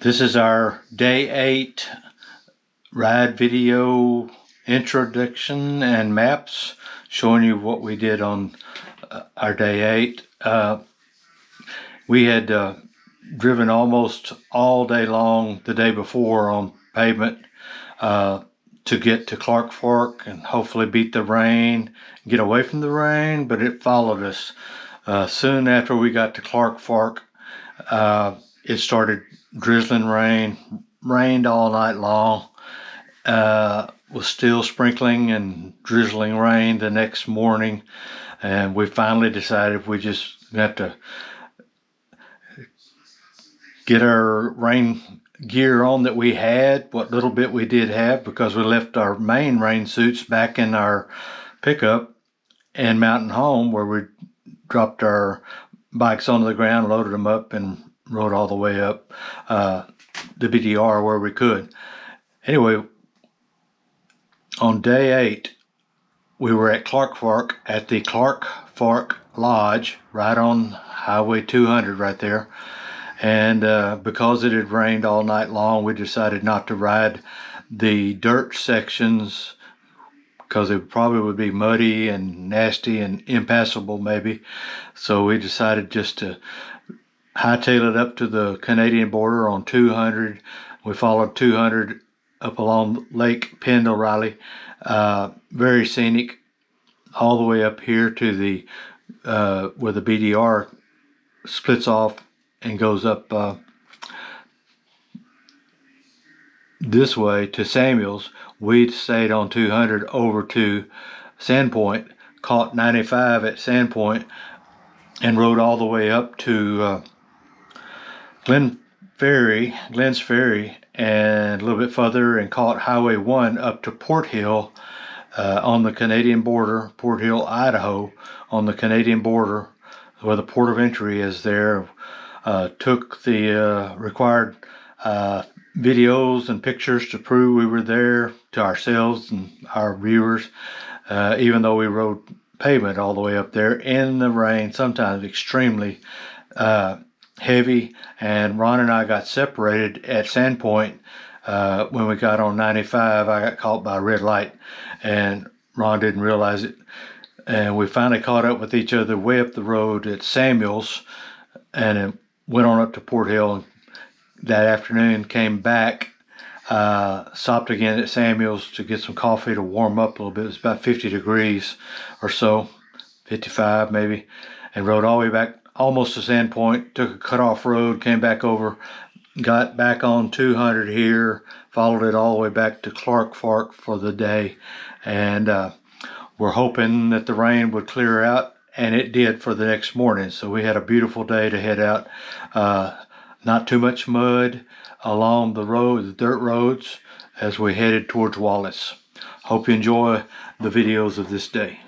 This is our day 8 ride video introduction and maps, showing you what we did on our day 8. We had driven almost all day long the day before on pavement to get to Clark Fork and hopefully beat the rain, get away from the rain, but it followed us. Soon after we got to Clark Fork, it started drizzling rained all night long. Was still sprinkling and drizzling rain the next morning, and we finally decided we just have to get our rain gear on that we had, what little bit we did have, because we left our main rain suits back in our pickup and mountain home, where we dropped our bikes onto the ground, loaded them up, and rode all the way up the BDR where we could. Anyway, on day 8, we were at Clark Fork at the Clark Fork Lodge, right on Highway 200 right there. And because it had rained all night long, we decided not to ride the dirt sections because it probably would be muddy and nasty and impassable maybe. So we decided just to hightail it up to the Canadian border on 200. We followed 200 up along Lake Penn O'Reilly. Very scenic, all the way up here to the where the BDR splits off and goes up this way to Samuels. We stayed on 200 over to Sandpoint, caught 95 at Sandpoint, and rode all the way up to Glenn's Ferry, and a little bit further, and caught Highway 1 up to Porthill on the Canadian border, Porthill, Idaho, on the Canadian border, where the port of entry is there. Took the required videos and pictures to prove we were there to ourselves and our viewers, even though we rode pavement all the way up there in the rain, sometimes extremely heavy. And Ron and I got separated at Sandpoint when we got on 95. I got caught by a red light, and Ron didn't realize it. And we finally caught up with each other way up the road at Samuels, and it went on up to Porthill that afternoon, came back, stopped again at Samuels to get some coffee to warm up a little bit. It was about 50 degrees or so, 55 maybe, and rode all the way back almost to Sandpoint, took a cutoff road, came back over, got back on 200 here, followed it all the way back to Clark Fork for the day. And we're hoping that the rain would clear out, and it did for the next morning. So we had a beautiful day to head out. Not too much mud along the road, the dirt roads, as we headed towards Wallace. Hope you enjoy the videos of this day.